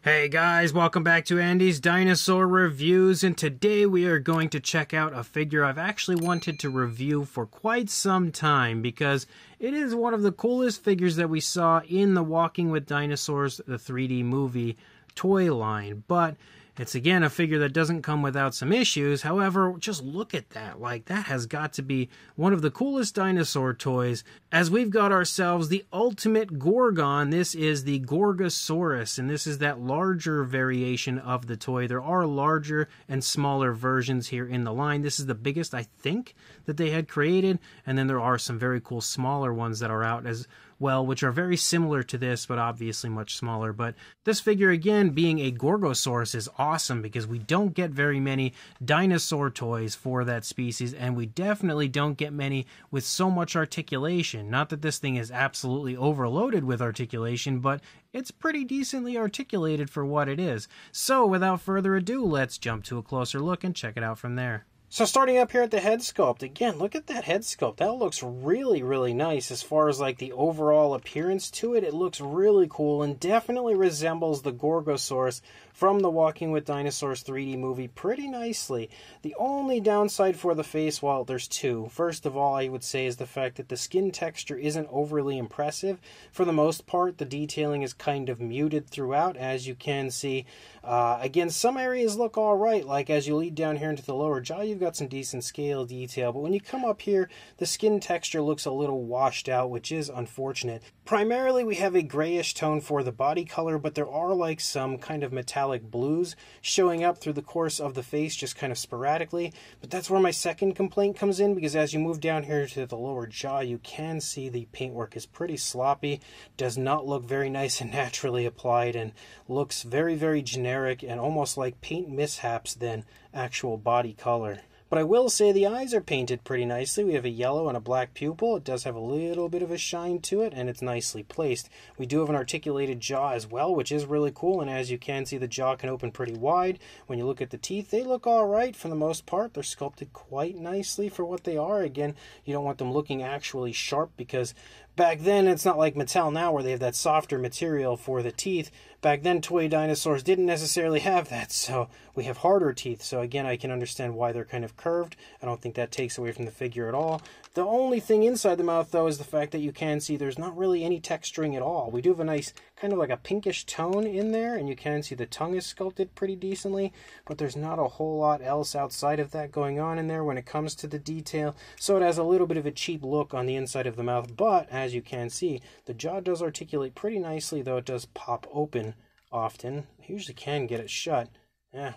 Hey guys, welcome back to Andy's Dinosaur Reviews, and today we are going to check out a figure I've actually wanted to review for quite some time because it is one of the coolest figures that we saw in the Walking with Dinosaurs, the 3D movie toy line. But it's again a figure that doesn't come without some issues. However, just look at that. Like, that has got to be one of the coolest dinosaur toys, as we've got ourselves the ultimate Gorgon. This is the Gorgosaurus, and this is that larger variation of the toy. There are larger and smaller versions here in the line. This is the biggest, I think, that they had created, and then there are some very cool smaller ones that are out as well, which are very similar to this, but obviously much smaller. But this figure, again, being a Gorgosaurus, is awesome because we don't get very many dinosaur toys for that species, and we definitely don't get many with so much articulation. Not that this thing is absolutely overloaded with articulation, but it's pretty decently articulated for what it is. So without further ado, let's jump to a closer look and check it out from there. So starting up here at the head sculpt, again, look at that head sculpt. That looks really, really nice as far as like the overall appearance to it. It looks really cool and definitely resembles the Gorgosaurus from the Walking with Dinosaurs 3D movie pretty nicely. The only downside for the face, well, there's two. First of all, I would say is the fact that the skin texture isn't overly impressive. For the most part, the detailing is kind of muted throughout, as you can see. Again, some areas look all right, like as you lead down here into the lower jaw, you've got some decent scale detail, but when you come up here, the skin texture looks a little washed out, which is unfortunate. Primarily, we have a grayish tone for the body color, but there are like some kind of metallic blues showing up through the course of the face, just kind of sporadically. But that's where my second complaint comes in, because as you move down here to the lower jaw, you can see the paintwork is pretty sloppy, does not look very nice and naturally applied, and looks very, very generic and almost like paint mishaps than actual body color. But I will say the eyes are painted pretty nicely. We have a yellow and a black pupil. It does have a little bit of a shine to it, and it's nicely placed. We do have an articulated jaw as well, which is really cool, and as you can see, the jaw can open pretty wide. When you look at the teeth, they look all right for the most part. They're sculpted quite nicely for what they are. Again, you don't want them looking actually sharp, because back then, it's not like Mattel now where they have that softer material for the teeth. Back then, toy dinosaurs didn't necessarily have that, so we have harder teeth. So again, I can understand why they're kind of curved. I don't think that takes away from the figure at all. The only thing inside the mouth, though, is the fact that you can see there's not really any texturing at all. We do have a nice kind of like a pinkish tone in there, and you can see the tongue is sculpted pretty decently, but there's not a whole lot else outside of that going on in there when it comes to the detail. So it has a little bit of a cheap look on the inside of the mouth, but as you can see, the jaw does articulate pretty nicely, though it does pop open often. I usually can get it shut.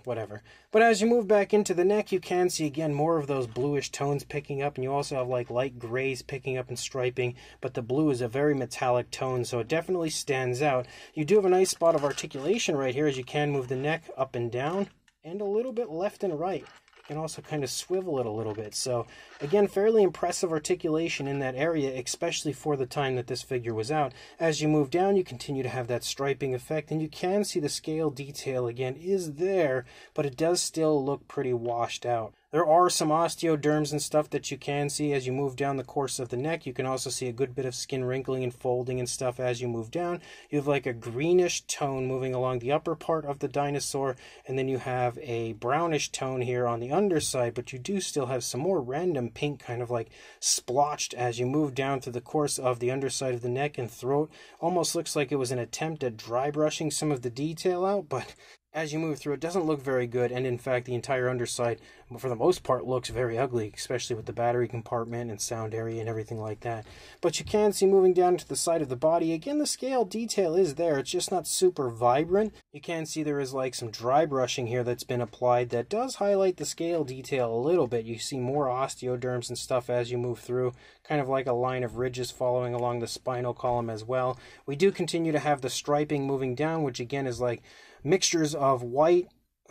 Whatever. But as you move back into the neck, you can see again more of those bluish tones picking up, and you also have like light grays picking up and striping, but the blue is a very metallic tone, so it definitely stands out. You do have a nice spot of articulation right here, as you can move the neck up and down, and a little bit left and right. You can also kind of swivel it a little bit. So again, fairly impressive articulation in that area, especially for the time that this figure was out. As you move down, you continue to have that striping effect, and you can see the scale detail again is there, but it does still look pretty washed out. There are some osteoderms and stuff that you can see as you move down the course of the neck. You can also see a good bit of skin wrinkling and folding and stuff as you move down. You have like a greenish tone moving along the upper part of the dinosaur, and then you have a brownish tone here on the underside, but you do still have some more random pink kind of like splotched as you move down through the course of the underside of the neck and throat. Almost looks like it was an attempt at dry brushing some of the detail out, but as you move through, it doesn't look very good, and in fact, the entire underside, for the most part, looks very ugly, especially with the battery compartment and sound area and everything like that. But you can see moving down to the side of the body, again, the scale detail is there. It's just not super vibrant. You can see there is like some dry brushing here that's been applied that does highlight the scale detail a little bit. You see more osteoderms and stuff as you move through, kind of like a line of ridges following along the spinal column as well. We do continue to have the striping moving down, which again is like mixtures of white,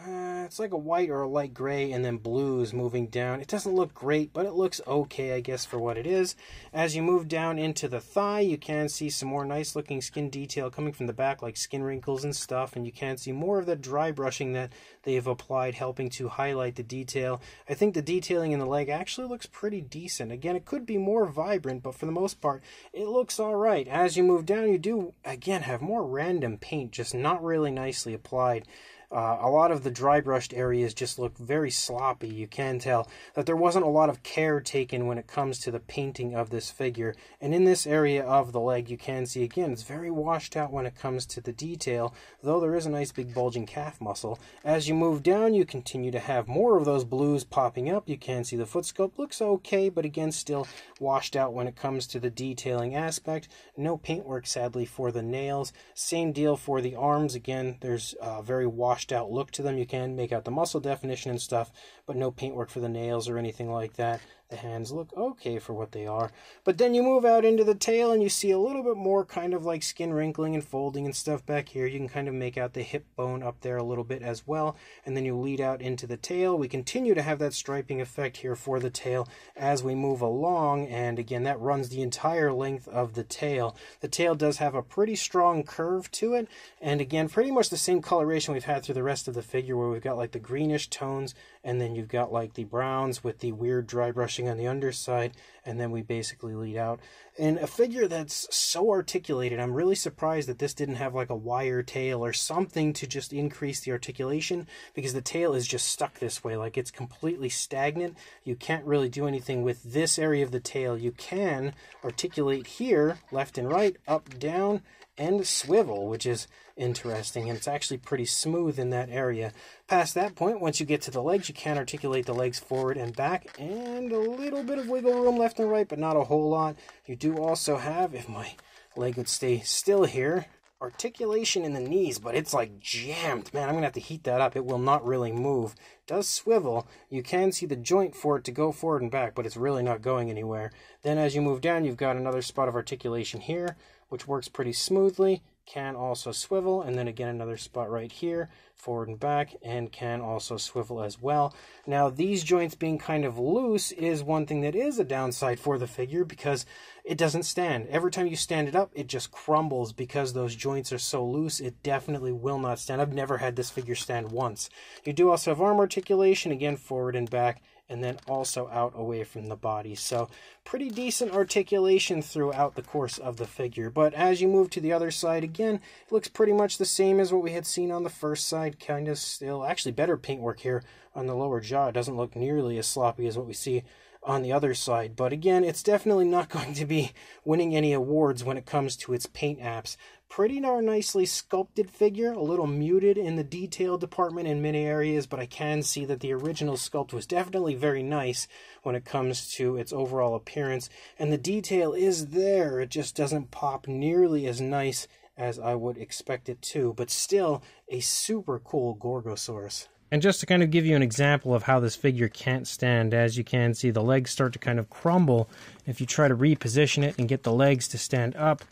it's like a white or a light gray and then blues moving down. It doesn't look great, but it looks okay, I guess, for what it is. As you move down into the thigh, you can see some more nice looking skin detail coming from the back, like skin wrinkles and stuff, and you can see more of the dry brushing that they've applied, helping to highlight the detail. I think the detailing in the leg actually looks pretty decent. Again, it could be more vibrant, but for the most part, it looks all right. As you move down, you do, again, have more random paint, just not really nicely applied. A lot of the dry brushed areas just look very sloppy. You can tell that there wasn't a lot of care taken when it comes to the painting of this figure. And in this area of the leg, you can see, again, it's very washed out when it comes to the detail, though there is a nice big bulging calf muscle. As you move down, you continue to have more of those blues popping up. You can see the foot sculpt looks okay, but again, still washed out when it comes to the detailing aspect. No paintwork, sadly, for the nails. Same deal for the arms. Again, there's very washed out look to them. You can make out the muscle definition and stuff, but no paintwork for the nails or anything like that. The hands look okay for what they are. But then you move out into the tail and you see a little bit more kind of like skin wrinkling and folding and stuff back here. You can kind of make out the hip bone up there a little bit as well. And then you lead out into the tail. We continue to have that striping effect here for the tail as we move along. And again, that runs the entire length of the tail. The tail does have a pretty strong curve to it. And again, pretty much the same coloration we've had through the rest of the figure, where we've got like the greenish tones, and then you've got like the browns with the weird dry brushing on the underside, and then we basically lead out. And a figure that's so articulated, I'm really surprised that this didn't have like a wire tail or something to just increase the articulation, because the tail is just stuck this way, like it's completely stagnant. You can't really do anything with this area of the tail. You can articulate here, left and right, up, down, and swivel, which is interesting, and it's actually pretty smooth in that area. Past that point, once you get to the legs, you can articulate the legs forward and back, and a little bit of wiggle room left and right, but not a whole lot. You do also have, if my leg would stay still here, articulation in the knees, but it's like jammed. Man, I'm gonna have to heat that up. It will not really move. It does swivel. You can see the joint for it to go forward and back, but it's really not going anywhere. Then as you move down, you've got another spot of articulation here, which works pretty smoothly. Can also swivel, and then again another spot right here, forward and back, and can also swivel as well. Now, these joints being kind of loose is one thing that is a downside for the figure, because it doesn't stand. Every time you stand it up, it just crumbles because those joints are so loose. It definitely will not stand. I've never had this figure stand once. You do also have arm articulation, again forward and back, and then also out away from the body. So pretty decent articulation throughout the course of the figure. But as you move to the other side, again, it looks pretty much the same as what we had seen on the first side. Kind of still, actually better paintwork here on the lower jaw. It doesn't look nearly as sloppy as what we see on the other side. But again, it's definitely not going to be winning any awards when it comes to its paint apps. Pretty darn nicely sculpted figure, a little muted in the detail department in many areas, but I can see that the original sculpt was definitely very nice when it comes to its overall appearance, and the detail is there. It just doesn't pop nearly as nice as I would expect it to, but still a super cool Gorgosaurus. And just to kind of give you an example of how this figure can't stand, as you can see, the legs start to kind of crumble. If you try to reposition it and get the legs to stand up,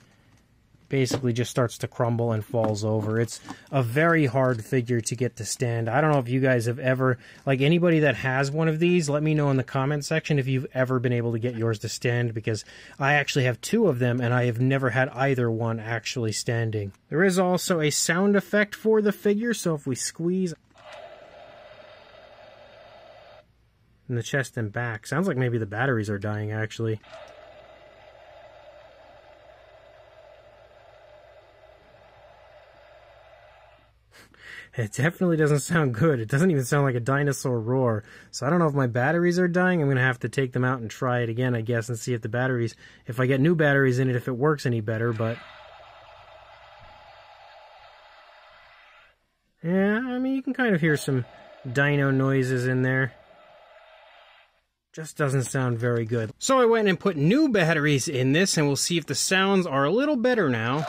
basically just starts to crumble and falls over. It's a very hard figure to get to stand. I don't know if you guys have ever, like anybody that has one of these, let me know in the comment section if you've ever been able to get yours to stand, because I actually have two of them and I have never had either one actually standing. There is also a sound effect for the figure, so if we squeeze in the chest and back, sounds like maybe the batteries are dying actually. It definitely doesn't sound good. It doesn't even sound like a dinosaur roar. So I don't know if my batteries are dying. I'm going to have to take them out and try it again, I guess, and see if the batteries, if I get new batteries in it, if it works any better. But yeah, I mean, you can kind of hear some dino noises in there. Just doesn't sound very good. So I went and put new batteries in this, and we'll see if the sounds are a little better now.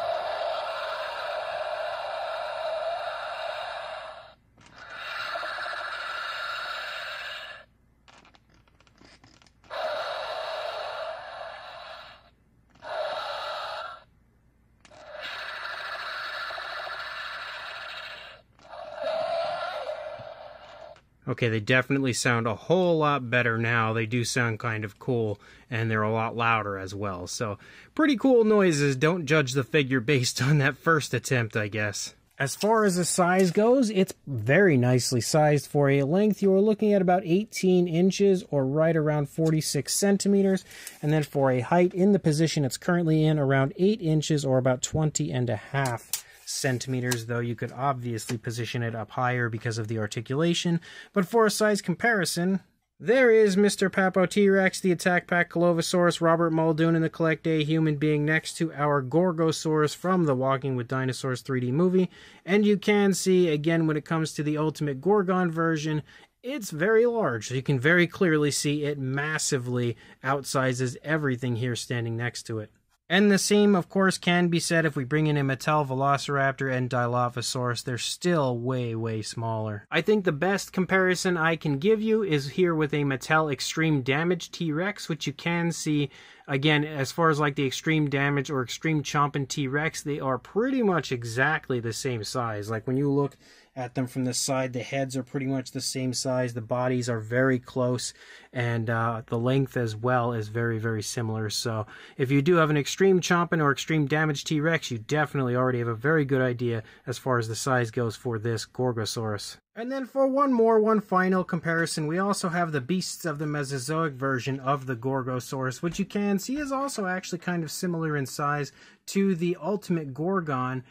Okay, they definitely sound a whole lot better now. They do sound kind of cool, and they're a lot louder as well. So, pretty cool noises. Don't judge the figure based on that first attempt, I guess. As far as the size goes, it's very nicely sized. For a length, you are looking at about 18 inches or right around 46 centimeters. And then for a height, in the position it's currently in, around 8 inches or about 20.5 centimeters, though you could obviously position it up higher because of the articulation. But for a size comparison, there is Mr. Papo T-Rex, the Attack Pack Colovosaurus, Robert Muldoon, and the Collect A human being next to our Gorgosaurus from the Walking with Dinosaurs 3D movie. And you can see, again, when it comes to the Ultimate Gorgon version, it's very large. You can very clearly see it massively outsizes everything here standing next to it. And the same, of course, can be said if we bring in a Mattel Velociraptor and Dilophosaurus. They're still way, way smaller. I think the best comparison I can give you is here with a Mattel Extreme Damage T-Rex, which you can see, again, as far as like the Extreme Damage or Extreme Chompin' T-Rex, they are pretty much exactly the same size. Like when you look at them from the side, the heads are pretty much the same size, the bodies are very close, and the length as well is very, very similar. So if you do have an Extreme Chompin' or Extreme Damage T-Rex, you definitely already have a very good idea as far as the size goes for this Gorgosaurus. And then for one final comparison, we also have the Beasts of the Mesozoic version of the Gorgosaurus, which you can see is also actually kind of similar in size to the Ultimate Gorgon.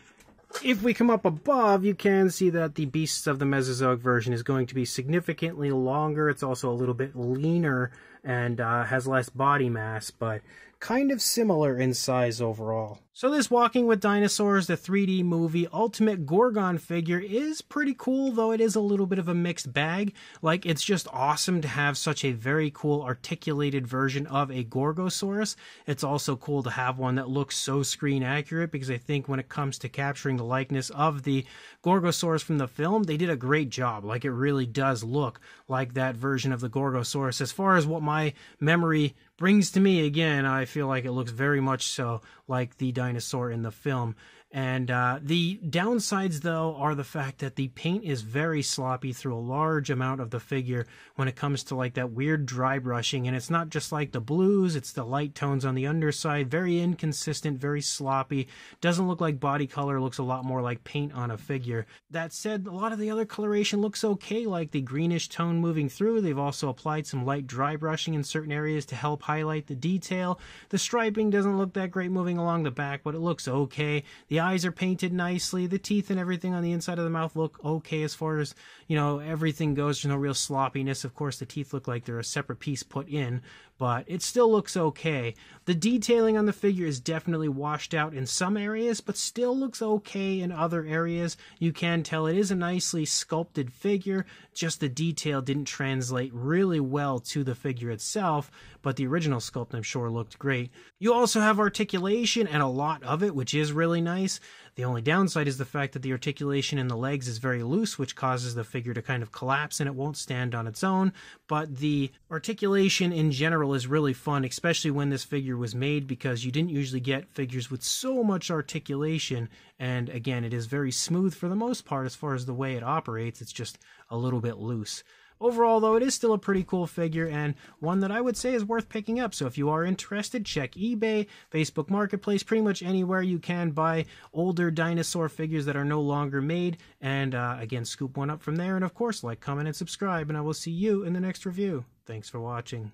If we come up above, you can see that the Beasts of the Mesozoic version is going to be significantly longer. It's also a little bit leaner and has less body mass, but kind of similar in size overall. So this Walking with Dinosaurs, the 3D movie Ultimate Gorgon figure is pretty cool, though it is a little bit of a mixed bag. Like, it's just awesome to have such a very cool articulated version of a Gorgosaurus. It's also cool to have one that looks so screen accurate, because I think when it comes to capturing the likeness of the Gorgosaurus from the film, they did a great job. Like, it really does look like that version of the Gorgosaurus. As far as what my memory brings to me, again, I feel like it looks very much so like the dinosaur in the film. And the downsides, though, are the fact that the paint is very sloppy through a large amount of the figure when it comes to like that weird dry brushing. And it's not just like the blues, it's the light tones on the underside. Very inconsistent, very sloppy. Doesn't look like body color, looks a lot more like paint on a figure. That said, a lot of the other coloration looks okay, like the greenish tone moving through. They've also applied some light dry brushing in certain areas to help highlight the detail. The striping doesn't look that great moving along the back, but it looks okay. The eyes are painted nicely. The teeth and everything on the inside of the mouth look okay as far as, you know, everything goes. There's no real sloppiness. Of course, the teeth look like they're a separate piece put in, but it still looks okay. The detailing on the figure is definitely washed out in some areas, but still looks okay in other areas. You can tell it is a nicely sculpted figure, just the detail didn't translate really well to the figure itself, but the original sculpt, I'm sure, looked great. You also have articulation, and a lot of it, which is really nice. The only downside is the fact that the articulation in the legs is very loose, which causes the figure to kind of collapse and it won't stand on its own. But the articulation in general is really fun, especially when this figure was made, because you didn't usually get figures with so much articulation. And again, it is very smooth for the most part as far as the way it operates. It's just a little bit loose. Overall, though, it is still a pretty cool figure, and one that I would say is worth picking up. So if you are interested, check eBay, Facebook Marketplace, pretty much anywhere you can buy older dinosaur figures that are no longer made. And again, scoop one up from there. And of course, like, comment, and subscribe, and I will see you in the next review. Thanks for watching.